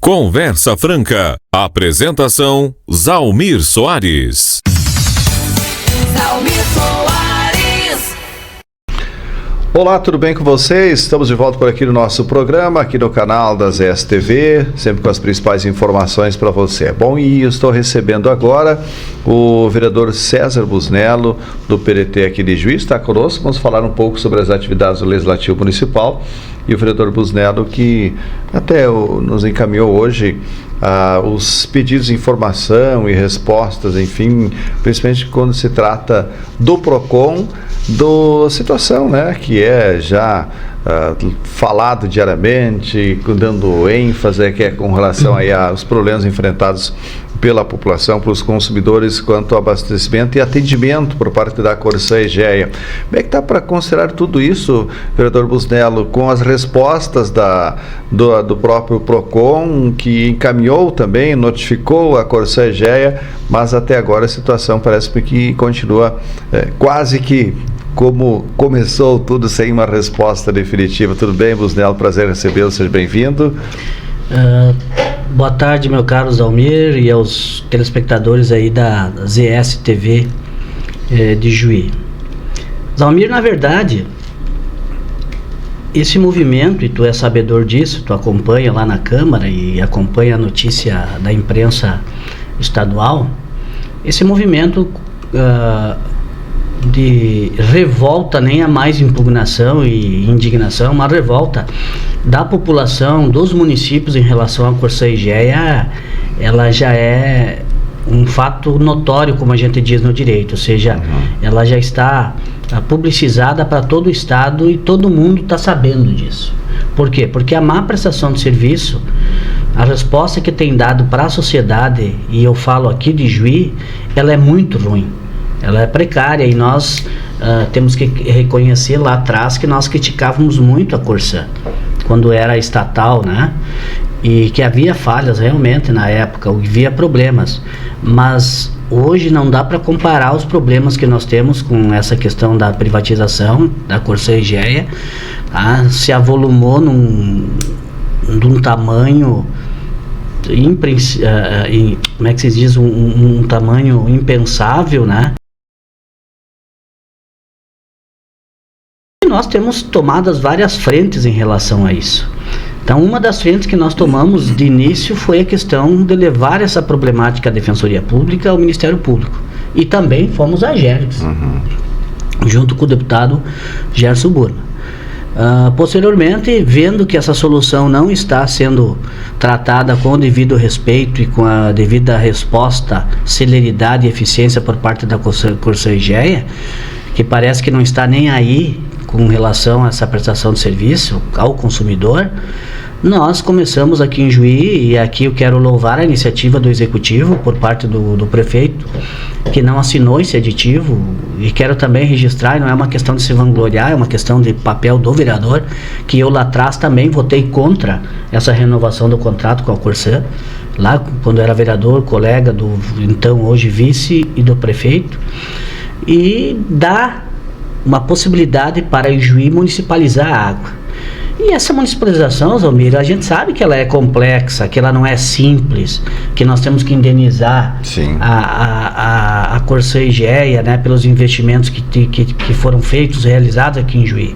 Conversa Franca. Apresentação: Zalmir Soares. Zalmir Soares. Olá, tudo bem com vocês? Estamos de volta por aqui no nosso programa, aqui no canal da ZSTV, sempre com as principais informações para você. Bom, e eu estou recebendo agora o vereador César Busnello, do PDT aqui de Juiz, está conosco. Vamos falar um pouco sobre as atividades do Legislativo Municipal. E o vereador Busnello, que até nos encaminhou hoje os pedidos de informação e respostas, enfim, principalmente quando se trata do PROCON, da situação, né, que é já falado diariamente, dando ênfase, que é com relação aí aos problemas enfrentados pela população, pelos consumidores, quanto ao abastecimento e atendimento por parte da Corsã Egea. Como é que está para considerar tudo isso, vereador Busnello, com as respostas do próprio PROCON, que encaminhou também, notificou a Corsã Egea, mas até agora a situação parece-me que continua quase que como começou tudo, sem uma resposta definitiva. Tudo bem, Busnello? Prazer recebê-lo, seja bem-vindo. Boa tarde, meu caro Zalmir, e aos telespectadores aí da ZSTV de Juí. Zalmir, na verdade, esse movimento, e tu é sabedor disso, tu acompanha lá na Câmara e acompanha a notícia da imprensa estadual, esse movimento de revolta, nem a mais impugnação e indignação, uma revolta da população, dos municípios em relação à Corsã Egea, ela já é um fato notório, como a gente diz no direito, ou seja, ela já está publicizada para todo o estado e todo mundo está sabendo disso. Por quê? Porque a má prestação de serviço, a resposta que tem dado para a sociedade, e eu falo aqui de Juí, ela é muito ruim. Ela é precária e nós temos que reconhecer lá atrás que nós criticávamos muito a Corsã quando era estatal, né? E que havia falhas realmente na época, havia problemas, mas hoje não dá para comparar os problemas que nós temos com essa questão da privatização da Corsã Egea. Se avolumou num tamanho como é que se diz, um tamanho impensável, né? Nós temos tomado várias frentes em relação a isso. Então, uma das frentes que nós tomamos de início foi a questão de levar essa problemática à Defensoria Pública ao Ministério Público. E também fomos a Gergs, junto com o deputado Gerson Burma. Posteriormente, vendo que essa solução não está sendo tratada com o devido respeito e com a devida resposta, celeridade e eficiência por parte da Corsã Egea, que parece que não está nem aí com relação a essa prestação de serviço ao consumidor, nós começamos aqui em Juí, e aqui eu quero louvar a iniciativa do Executivo por parte do prefeito, que não assinou esse aditivo, e quero também registrar, não é uma questão de se vangloriar, é uma questão de papel do vereador, que eu lá atrás também votei contra essa renovação do contrato com a Corsã, lá quando era vereador, colega do então hoje vice e do prefeito, e dá uma possibilidade para o Juí municipalizar a água. E essa municipalização, Zalmir, a gente sabe que ela é complexa, que ela não é simples, que nós temos que indenizar a Corsã Egea, né, pelos investimentos que foram feitos, realizados aqui em Juí.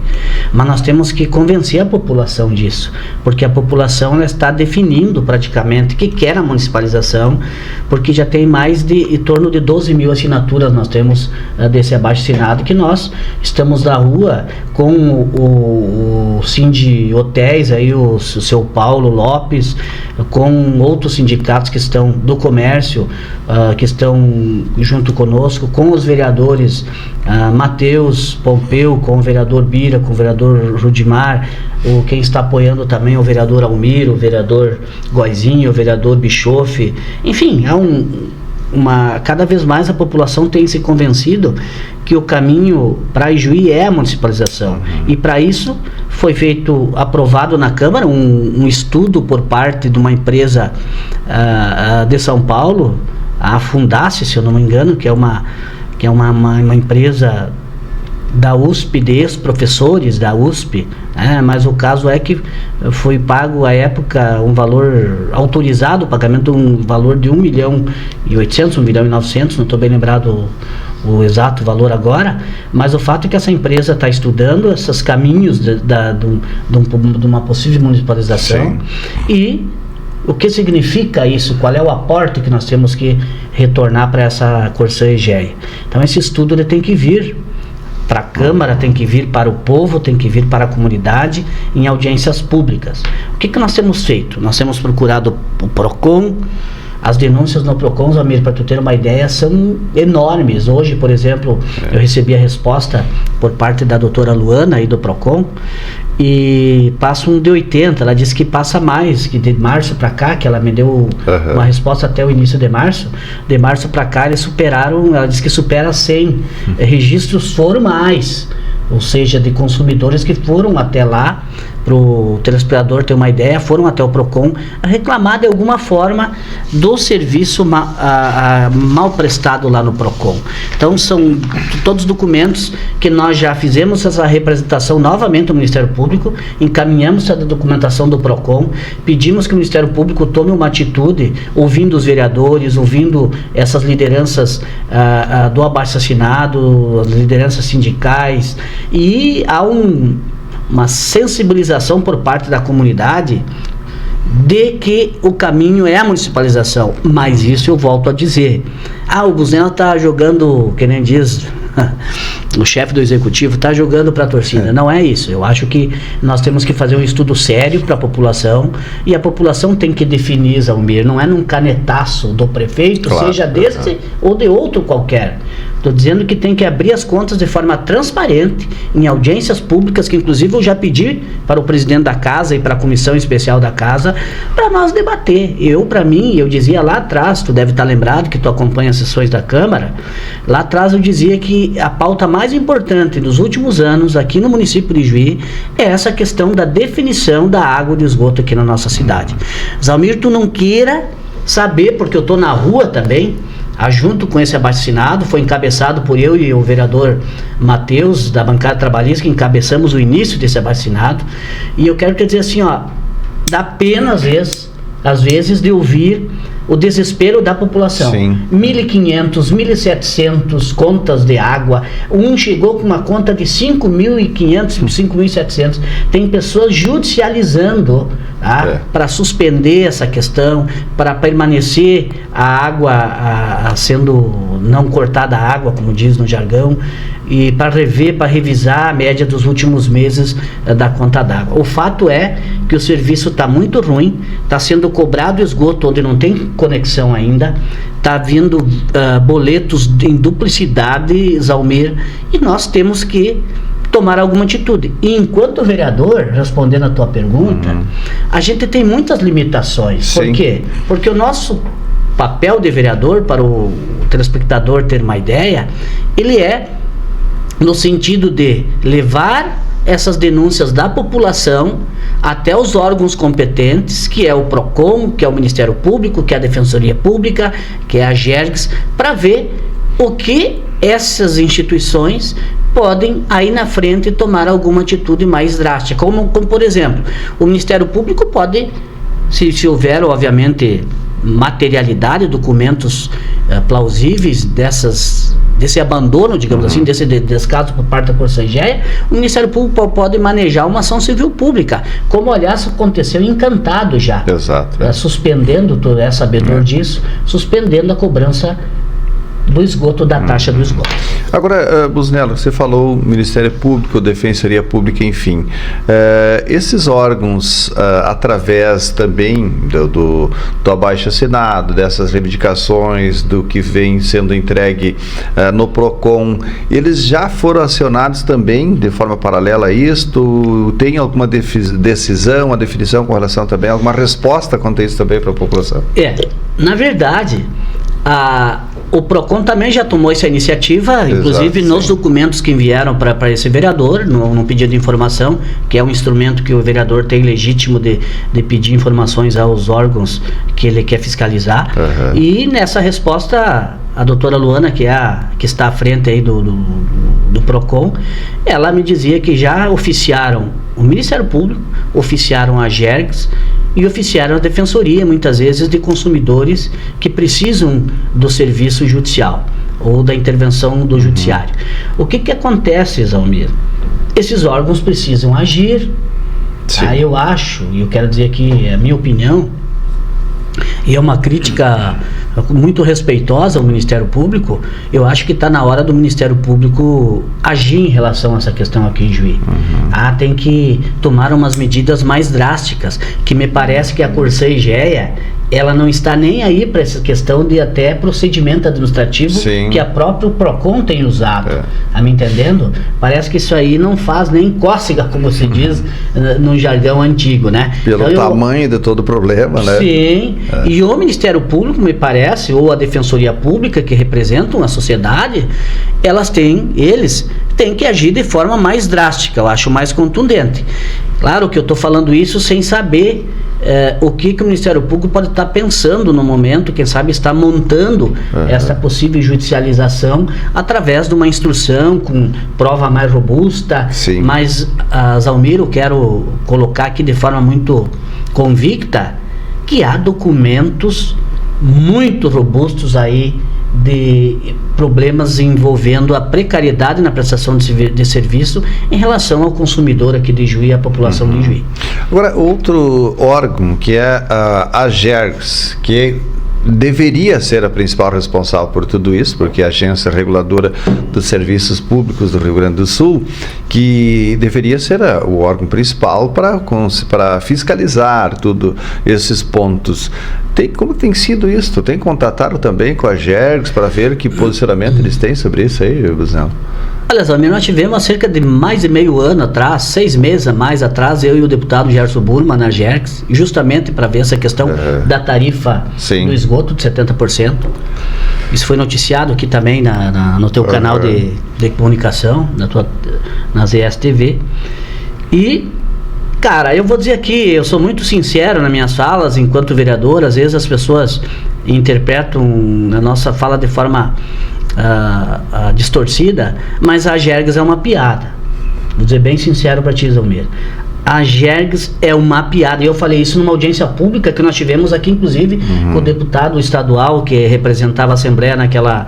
Mas nós temos que convencer a população disso, porque a população ela está definindo praticamente que quer a municipalização, porque já tem mais em torno de 12 mil assinaturas nós temos desse abaixo-assinado, que nós estamos na rua com o Sindi Hotéis, aí o seu Paulo Lopes, com outros sindicatos que estão do comércio, que estão junto conosco, com os vereadores Matheus Pompeu, com o vereador Bira, com o vereador Rudimar, quem está apoiando também é o vereador Almiro, o vereador Goizinho, o vereador Bischoff, enfim, cada vez mais a população tem se convencido que o caminho para Ijuí é a municipalização. E para isso foi aprovado na Câmara um estudo por parte de uma empresa de São Paulo, a Fundace, se eu não me engano, que é uma empresa da USP, de ex-professores da USP, mas o caso é que foi pago à época um valor autorizado, o pagamento de um valor de 1.800.000, 1.900.000, não estou bem lembrado o exato valor agora, mas o fato é que essa empresa está estudando esses caminhos de uma possível municipalização. Sim. E o que significa isso? Qual é o aporte que nós temos que retornar para essa Corsã Egea? Então esse estudo ele tem que vir para a Câmara, tem que vir para o povo, tem que vir para a comunidade em audiências públicas. O que nós temos feito? Nós temos procurado o PROCON. As denúncias no PROCON, Zamir, para tu ter uma ideia, são enormes. Hoje, por exemplo, eu recebi a resposta por parte da doutora Luana aí do PROCON, e passa um de 80, ela disse que passa mais, que de março para cá, que ela me deu uma resposta até o início de março para cá eles superaram, ela disse que supera 100 registros formais, ou seja, de consumidores que foram até lá, para o telespectador ter uma ideia, foram até o PROCON a reclamar de alguma forma do serviço mal prestado lá no PROCON. Então são todos documentos que nós já fizemos essa representação novamente ao Ministério Público, encaminhamos a documentação do PROCON, pedimos que o Ministério Público tome uma atitude, ouvindo os vereadores, ouvindo essas lideranças do abaixo-assinado, as lideranças sindicais, e há uma sensibilização por parte da comunidade de que o caminho é a municipalização. Mas isso eu volto a dizer, o Busnello está jogando, que nem diz o chefe do executivo, está jogando para a torcida. Não é isso. Eu acho que nós temos que fazer um estudo sério para a população, e a população tem que definir, Zalmir, não é num canetaço do prefeito, claro, seja desse ou de outro qualquer. Estou dizendo que tem que abrir as contas de forma transparente, em audiências públicas, que inclusive eu já pedi para o presidente da casa e para a comissão especial da casa, para nós debater. Eu dizia lá atrás, tu deve estar lembrado que tu acompanha as sessões da Câmara, lá atrás eu dizia que a pauta mais importante dos últimos anos aqui no município de Juí é essa questão da definição da água e do esgoto aqui na nossa cidade. Zalmir, tu não queira saber, porque eu estou na rua também, junto com esse abaixo-assinado, foi encabeçado por eu e o vereador Matheus, da bancada trabalhista, que encabeçamos o início desse abaixo-assinado, e eu quero te dizer assim, dá pena às vezes de ouvir o desespero da população. 1.500, 1.700 contas de água, chegou com uma conta de 5.500, 5.700, tem pessoas judicializando para suspender essa questão, para permanecer a água sendo não cortada a água, como diz no jargão, e para revisar a média dos últimos meses da conta d'água. O fato é que o serviço está muito ruim, está sendo cobrado esgoto onde não tem conexão ainda, está vindo boletos em duplicidade, Zalmir, e nós temos que tomar alguma atitude. E enquanto vereador, respondendo a tua pergunta, a gente tem muitas limitações. Por quê? Porque o nosso papel de vereador, para o telespectador ter uma ideia, ele é no sentido de levar essas denúncias da população até os órgãos competentes, que é o PROCON, que é o Ministério Público, que é a Defensoria Pública, que é a GERGS, para ver o que essas instituições podem aí na frente tomar alguma atitude mais drástica, como por exemplo, o Ministério Público pode, se houver obviamente materialidade, documentos plausíveis desse abandono, digamos assim, desse descaso por parte da Corsã Egea, o Ministério Público pode manejar uma ação civil pública, como aliás aconteceu em Encantado já. Exato. Suspendendo, tu é sabedor disso, suspendendo a cobrança do esgoto, da taxa do esgoto. Agora, Busnello, você falou Ministério Público, Defensoria Pública, enfim. Esses órgãos, através também do abaixo-assinado, dessas reivindicações, do que vem sendo entregue no PROCON, eles já foram acionados também de forma paralela a isto? Tem alguma decisão, uma definição com relação também, alguma resposta quanto a isso também para a população? Na verdade, o PROCON também já tomou essa iniciativa, inclusive nos documentos que enviaram para esse vereador, no pedido de informação, que é um instrumento que o vereador tem legítimo de pedir informações aos órgãos que ele quer fiscalizar. E nessa resposta, a doutora Luana, que está à frente aí do do PROCON, ela me dizia que já oficiaram o Ministério Público, oficiaram a Agergs e oficiaram a Defensoria, muitas vezes, de consumidores que precisam do serviço judicial ou da intervenção do judiciário. O que acontece, Zalmir? Esses órgãos precisam agir. Tá? Eu acho, e eu quero dizer aqui a minha opinião, e é uma crítica muito respeitosa ao Ministério Público, eu acho que está na hora do Ministério Público agir em relação a essa questão aqui em Juí. Tem que tomar umas medidas mais drásticas, que me parece que a Corsã Egea, ela não está nem aí para essa questão de até procedimento administrativo. Sim. Que a própria PROCON tem usado. Tá me entendendo? Parece que isso aí não faz nem cócega, como se diz no jargão antigo, né? Pelo então, tamanho de todo o problema, né? Sim. E o Ministério Público, me parece, ou a Defensoria Pública, que representam a sociedade, eles têm que agir de forma mais drástica, eu acho mais contundente. Claro que eu estou falando isso sem saber o que o Ministério Público pode estar pensando no momento, quem sabe está montando essa possível judicialização através de uma instrução com prova mais robusta. Sim. Mas, Zalmir, eu quero colocar aqui de forma muito convicta que há documentos muito robustos aí de problemas envolvendo a precariedade na prestação de serviço em relação ao consumidor aqui de Juí, a população de Juí. Agora, outro órgão que é a Agergs, que deveria ser a principal responsável por tudo isso, porque a Agência Reguladora dos Serviços Públicos do Rio Grande do Sul, que deveria ser o órgão principal para fiscalizar tudo esses pontos. Como tem sido isso? Tem contatado também com a Agergs para ver que posicionamento eles têm sobre isso aí, Buznello? Olha, Zalmir, nós tivemos há cerca de mais de meio ano atrás, 6 meses a mais atrás, eu e o deputado Gerson Burma na Agergs, justamente para ver essa questão da tarifa do esgoto de 70%. Isso foi noticiado aqui também no teu canal de comunicação, na ZSTV. E, cara, eu vou dizer aqui, eu sou muito sincero nas minhas falas, enquanto vereador, às vezes as pessoas interpretam a nossa fala de forma distorcida, mas a Agergs é uma piada. Vou dizer bem sincero para ti, Zalmir. A Agergs é uma piada. E eu falei isso numa audiência pública que nós tivemos aqui, inclusive, com o deputado estadual que representava a Assembleia naquela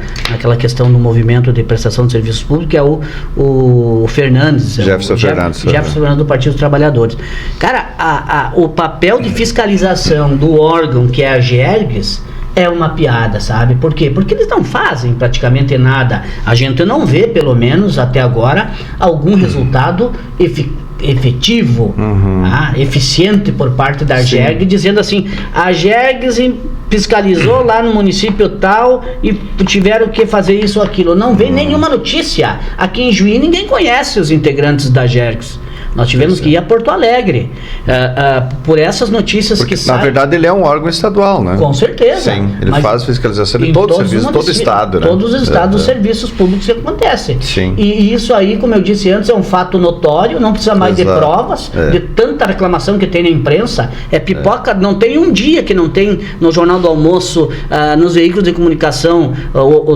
questão do movimento de prestação de serviços públicos, que é o Fernandes. Jefferson Fernandes do Partido dos Trabalhadores. Cara, o papel de fiscalização do órgão que é a Agergs é uma piada, sabe? Por quê? Porque eles não fazem praticamente nada. A gente não vê, pelo menos até agora, algum resultado efetivo, eficiente por parte da Agergs, dizendo assim, a Agergs fiscalizou lá no município tal e tiveram que fazer isso ou aquilo. Não vem nenhuma notícia. Aqui em Juí ninguém conhece os integrantes da Agergs. Nós tivemos que ir a Porto Alegre por essas notícias. Porque, que saem. Na verdade, ele é um órgão estadual, né? Com certeza. Sim, ele faz fiscalização de todos os serviços, todo o estado, né? Todos os estados, os serviços públicos que acontecem. Sim. E isso aí, como eu disse antes, é um fato notório, não precisa mais de provas, de tanta reclamação que tem na imprensa. É pipoca, não tem um dia que não tem no Jornal do Almoço, nos veículos de comunicação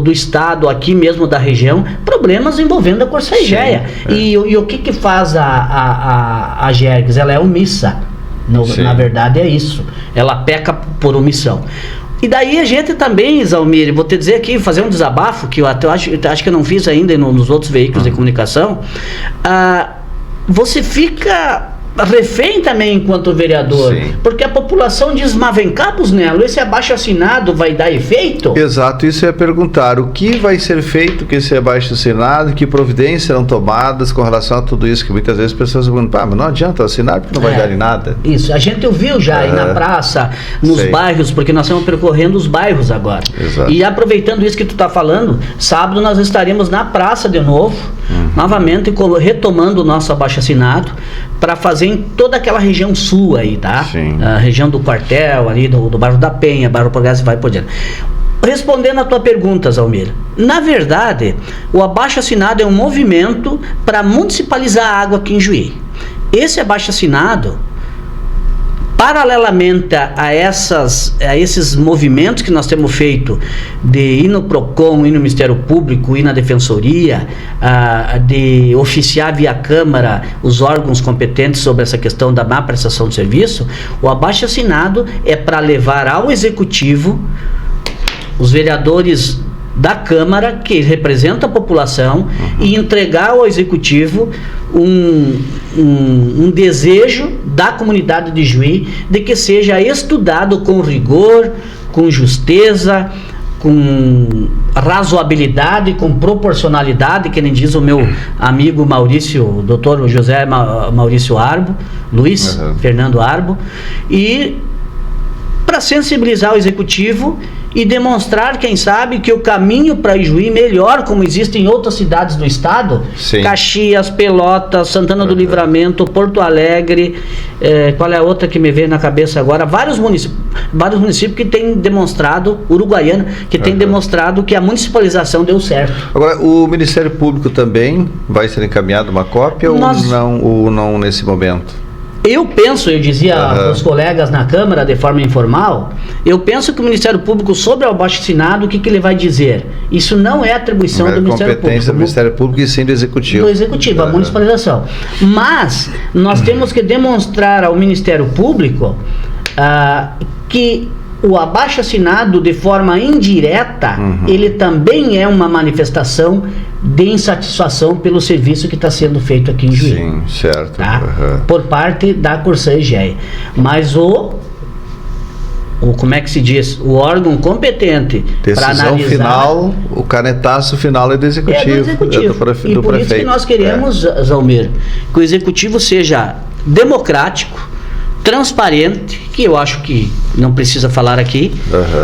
do estado, aqui mesmo da região, problemas envolvendo a Corsã Egea. E o que faz a Agergs? Ela é omissa. Na verdade é isso. Ela peca por omissão. E daí a gente também, Zalmir, vou te dizer aqui, fazer um desabafo, que eu acho que eu não fiz ainda nos outros veículos de comunicação. Você fica refém também enquanto vereador. Sim. Porque a população diz, mas vem cá, Buznello, esse abaixo-assinado vai dar efeito? Exato, isso eu ia perguntar, o que vai ser feito com esse abaixo-assinado, que providências serão tomadas com relação a tudo isso, que muitas vezes as pessoas perguntam, mas não adianta assinar porque não vai dar em nada. Isso, a gente ouviu já aí na praça, nos bairros, porque nós estamos percorrendo os bairros agora. Exato. E aproveitando isso que tu está falando, sábado nós estaremos na praça de novo, novamente retomando o nosso abaixo-assinado, para fazer em toda aquela região sul aí, tá? Sim. A região do quartel, ali do bairro da Penha, bairro Progresso e vai por diante. Respondendo a tua pergunta, Zalmir, na verdade, o abaixo-assinado é um movimento para municipalizar a água aqui em Juí. Esse abaixo-assinado Paralelamente a esses movimentos que nós temos feito de ir no PROCON, ir no Ministério Público, ir na Defensoria, de oficiar via Câmara os órgãos competentes sobre essa questão da má prestação de serviço, o abaixo-assinado é para levar ao Executivo os vereadores da Câmara, que representa a população, e entregar ao Executivo um desejo da comunidade de Juí de que seja estudado com rigor, com justeza, com razoabilidade, com proporcionalidade, que nem diz o meu amigo Maurício, o doutor José Maurício Arbo, Luiz Fernando Arbo, e para sensibilizar o Executivo e demonstrar, quem sabe, que o caminho para Ijuí melhor, como existe em outras cidades do estado, Sim. Caxias, Pelotas, Santana do Livramento, Porto Alegre, qual é a outra que me veio na cabeça agora? Vários municípios que têm demonstrado, Uruguaiana, que tem demonstrado que a municipalização deu certo. Agora, o Ministério Público também vai ser encaminhado uma cópia ou não nesse momento? Eu dizia aos colegas na Câmara de forma informal, eu penso que o Ministério Público, sobre o abaixo-assinado, o que ele vai dizer? Isso não é atribuição do Ministério Público. Competência do Ministério Público e sim do Executivo. Do Executivo, a municipalização. Mas nós temos que demonstrar ao Ministério Público que o abaixo-assinado, de forma indireta, ele também é uma manifestação de insatisfação pelo serviço que está sendo feito aqui em Juí. Sim, certo. Tá? Por parte da Corsã EGEA. Mas como é que se diz? O órgão competente para analisar... Decisão final, o canetaço final é do Executivo. É do Executivo. Do e por prefeito. Isso que nós queremos, Zalmir, que o Executivo seja democrático, transparente, que eu acho que não precisa falar aqui,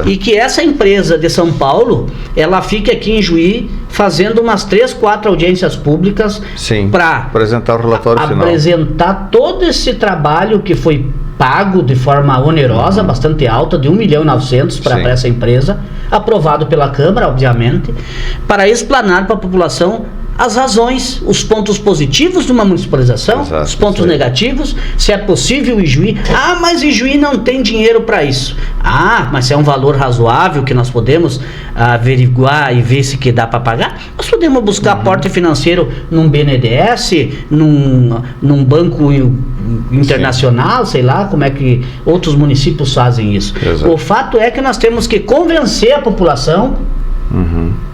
e que essa empresa de São Paulo, ela fique aqui em Juí fazendo umas 3, 4 audiências públicas para apresentar o relatório final. Apresentar todo esse trabalho que foi pago de forma onerosa, bastante alta, de 1.900.000 para essa empresa, aprovado pela Câmara, obviamente, para explanar para a população as razões, os pontos positivos de uma municipalização, os pontos negativos, se é possível Ijuí. Mas Ijuí não tem dinheiro para isso. Mas é um valor razoável que nós podemos averiguar e ver se que dá para pagar. Nós podemos buscar aporte financeiro num BNDES, num banco internacional, sei lá como é que outros municípios fazem isso. O fato é que nós temos que convencer a população.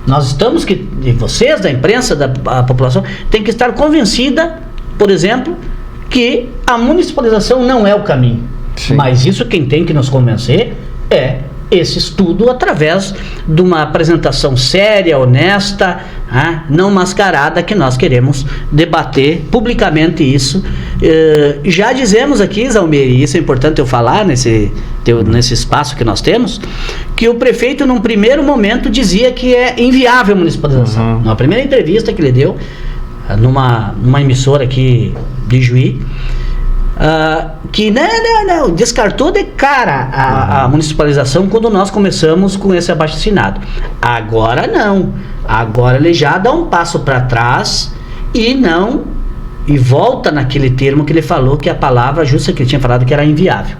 Nós estamos e vocês da imprensa, da população, tem que estar convencida, por exemplo, que a municipalização não é o caminho. Mas isso quem tem que nos convencer é esse estudo através de uma apresentação séria, honesta, não mascarada, que nós queremos debater publicamente isso. Já dizemos aqui, Zalmir, e isso é importante eu falar nesse espaço que nós temos, que o prefeito num primeiro momento dizia que é inviável a municipalização. Na primeira entrevista que ele deu numa emissora aqui de Juí, que não, descartou de cara a municipalização quando nós começamos com esse abaixo-assinado. Agora não, agora ele já dá um passo para trás e volta naquele termo que ele falou, que a palavra justa que ele tinha falado que era inviável.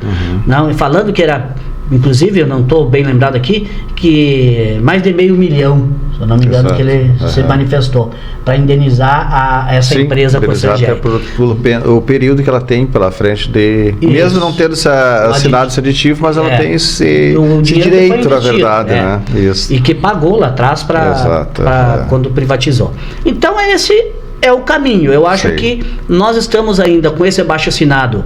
Não, falando que era, inclusive, eu não estou bem lembrado aqui, que mais de 500 mil, se eu não me engano, que ele se manifestou para indenizar essa empresa por o período que ela tem pela frente mesmo não tendo assinado esse aditivo, mas ela tem esse direito, na verdade, né? Isso. E que pagou lá atrás para quando privatizou. Então esse é o caminho. Eu acho que nós estamos ainda com esse abaixo-assinado,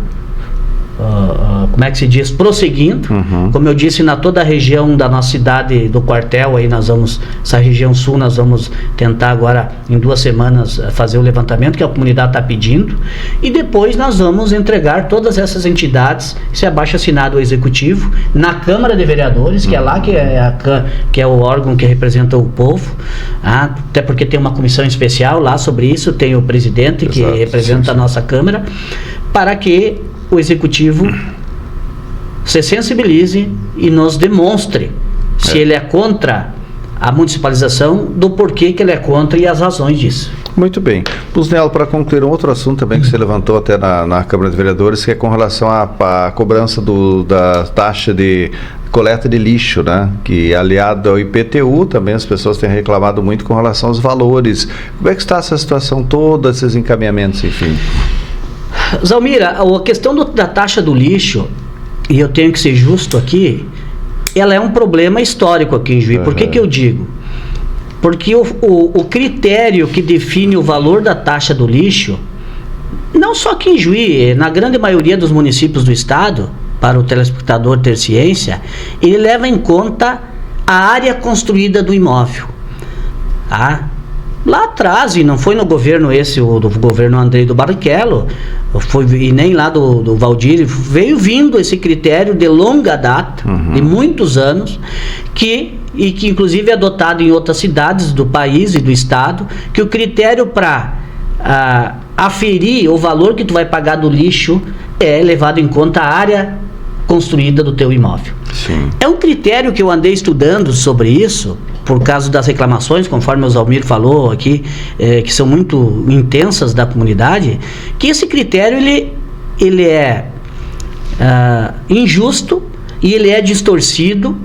como é que se diz, prosseguindo. Como eu disse, na toda a região da nossa cidade, do quartel, aí essa região sul, nós vamos tentar agora, em 2 semanas, fazer o levantamento que a comunidade está pedindo, e depois nós vamos entregar todas essas entidades, esse abaixo-assinado ao Executivo, na Câmara de Vereadores, que é lá que é o órgão que representa o povo, até porque tem uma comissão especial lá sobre isso, tem o presidente que representa a nossa Câmara, para que o Executivo se sensibilize e nos demonstre se ele é contra a municipalização, do porquê que ele é contra e as razões disso. Muito bem. Busnello, para concluir, um outro assunto também que você levantou até na Câmara de Vereadores, que é com relação à cobrança da taxa de coleta de lixo, né? Que aliado ao IPTU, também as pessoas têm reclamado muito com relação aos valores. Como é que está essa situação toda, esses encaminhamentos, enfim? Zalmira, a questão da taxa do lixo, e eu tenho que ser justo aqui, ela é um problema histórico aqui em Juí. Por que eu digo? Porque o critério que define o valor da taxa do lixo, não só aqui em Juí, na grande maioria dos municípios do estado, para o telespectador ter ciência, ele leva em conta a área construída do imóvel. Tá? Lá atrás, e não foi no governo do governo Andrei do Barrichello, e nem lá do Valdir, veio vindo esse critério de longa data, de muitos anos, que inclusive é adotado em outras cidades do país e do estado, que o critério para aferir o valor que tu vai pagar do lixo é levado em conta a área construída do teu imóvel. Sim. É um critério que eu andei estudando sobre isso, por causa das reclamações, conforme o Zalmir falou aqui, que são muito intensas da comunidade, que esse critério ele é injusto e ele é distorcido.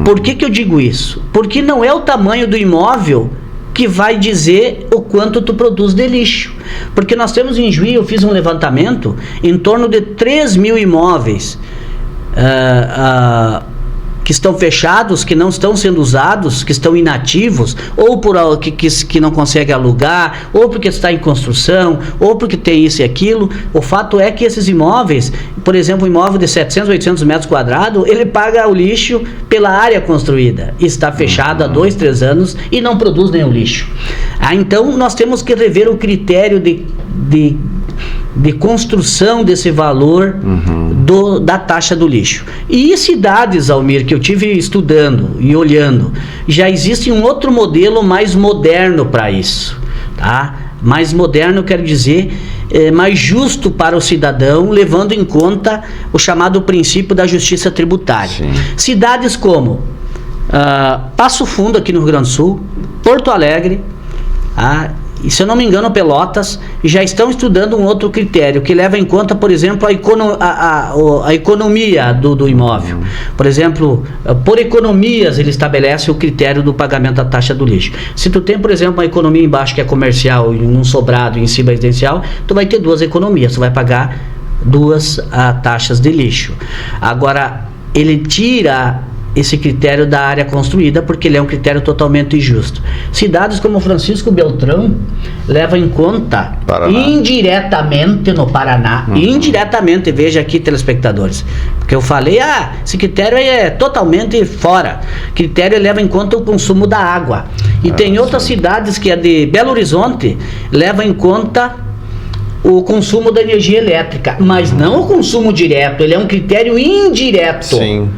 Por que eu digo isso? Porque não é o tamanho do imóvel que vai dizer o quanto tu produz de lixo. Porque nós temos em Juí, eu fiz um levantamento, em torno de 3 mil imóveis que estão fechados, que não estão sendo usados, que estão inativos, ou que não consegue alugar, ou porque está em construção, ou porque tem isso e aquilo. O fato é que esses imóveis, por exemplo, um imóvel de 700, 800 metros quadrados, ele paga o lixo pela área construída, está fechado há 2, 3 anos e não produz nenhum lixo. Então nós temos que rever o critério de construção desse valor da taxa do lixo. E cidades, Almir, que eu tive estudando e olhando, já existe um outro modelo mais moderno para isso, tá? Mais moderno, quero dizer, mais justo para o cidadão, levando em conta o chamado princípio da justiça tributária. Sim. Cidades como Passo Fundo, aqui no Rio Grande do Sul, Porto Alegre, e se eu não me engano, Pelotas, já estão estudando um outro critério, que leva em conta, por exemplo, a economia do imóvel. Por exemplo, por economias, ele estabelece o critério do pagamento da taxa do lixo. Se tu tem, por exemplo, uma economia embaixo que é comercial, e um sobrado em cima residencial, tu vai ter 2 economias, tu vai pagar 2 taxas de lixo. Agora, ele tira esse critério da área construída, porque ele é um critério totalmente injusto. Cidades como Francisco Beltrão levam em conta indiretamente no Paraná, indiretamente, veja aqui, telespectadores, porque eu falei, esse critério aí é totalmente fora. O critério leva em conta o consumo da água. E tem outras cidades, que é de Belo Horizonte, leva em conta o consumo da energia elétrica, mas não o consumo direto, ele é um critério indireto. Sim.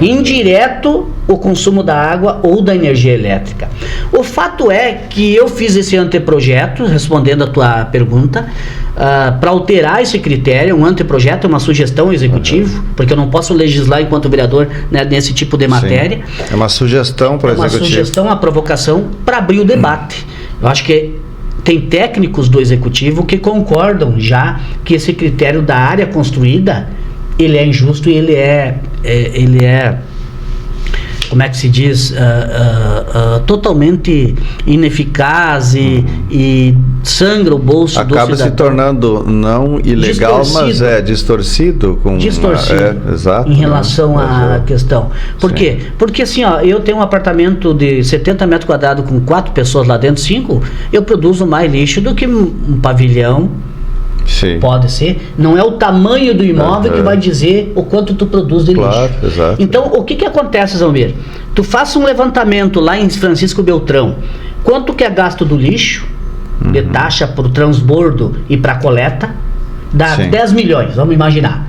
Indireto, o consumo da água ou da energia elétrica. O fato é que eu fiz esse anteprojeto, respondendo a tua pergunta, para alterar esse critério. Um anteprojeto é uma sugestão executiva, porque eu não posso legislar enquanto vereador, né, nesse tipo de matéria. Sim. É uma sugestão para o executivo. É uma sugestão, uma provocação para abrir o debate. Eu acho que tem técnicos do executivo que concordam já que esse critério da área construída, ele é injusto e ele é, como é que se diz, totalmente ineficaz e sangra o bolso do cidadão. Acaba se tornando não ilegal, mas distorcido. Exato. Em relação à questão. Por quê? Porque assim, eu tenho um apartamento de 70 metros quadrados com 4 pessoas lá dentro, 5, eu produzo mais lixo do que um pavilhão. Sim. Pode ser, não é o tamanho do imóvel que vai dizer o quanto tu produz de lixo. Exato. Então, o que acontece, Zalmir? Tu faça um levantamento lá em Francisco Beltrão, quanto que é gasto do lixo, de taxa para o transbordo e para a coleta, dá 10 milhões, vamos imaginar.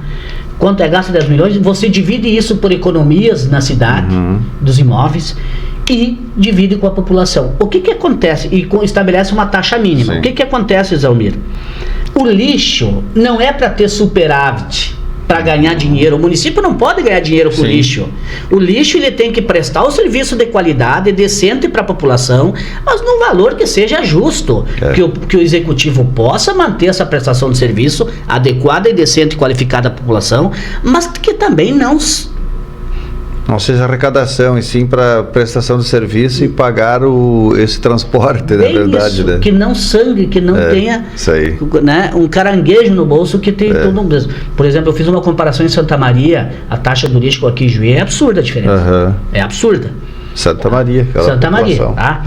Quanto é gasto 10 milhões, você divide isso por economias na cidade, dos imóveis, e divide com a população. O que acontece? E estabelece uma taxa mínima. Sim. O que acontece, Zalmir? O lixo não é para ter superávit, para ganhar dinheiro. O município não pode ganhar dinheiro com o lixo. O lixo ele tem que prestar o serviço de qualidade, decente para a população, mas num valor que seja justo, que o executivo possa manter essa prestação de serviço adequada e decente e qualificada à população, mas que também não seja arrecadação, e sim para prestação de serviço e pagar esse transporte, na verdade. Isso, né? que não sangue, que não tenha, né, um caranguejo no bolso que tem todo um... Por exemplo, eu fiz uma comparação em Santa Maria, a taxa do lixo aqui em Juiz, é absurda a diferença. É absurda. Santa Maria. Santa Maria, tá?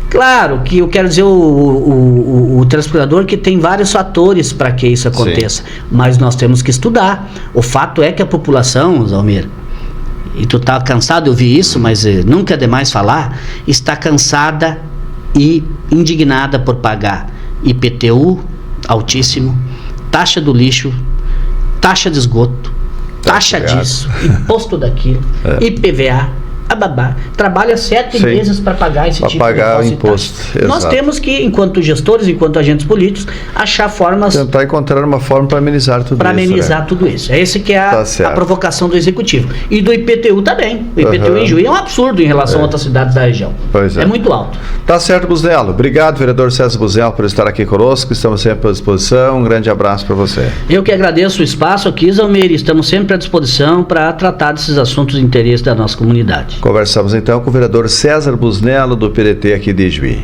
Claro que eu quero dizer o transportador que tem vários fatores para que isso aconteça, mas nós temos que estudar. O fato é que a população, Zalmir, e tu tá cansado de ouvir isso, mas nunca é demais falar, está cansada e indignada por pagar IPTU altíssimo, taxa do lixo, taxa de esgoto, taxa disso, imposto daquilo, IPVA, ababá, trabalha 7 meses para pagar esse tipo de imposto. Nós temos que, enquanto gestores, enquanto agentes políticos, achar formas... Tentar encontrar uma forma para amenizar tudo isso. Para amenizar tudo isso. É esse que é a provocação do Executivo. E do IPTU também. O IPTU em Juiz é um absurdo em relação a outras cidades da região. É muito alto. Tá certo, Buzello. Obrigado, vereador César Buzello, por estar aqui conosco. Estamos sempre à disposição. Um grande abraço para você. Eu que agradeço o espaço aqui, Zalmir. Estamos sempre à disposição para tratar desses assuntos de interesse da nossa comunidade. Conversamos então com o vereador César Busnello, do PDT aqui de Juiz.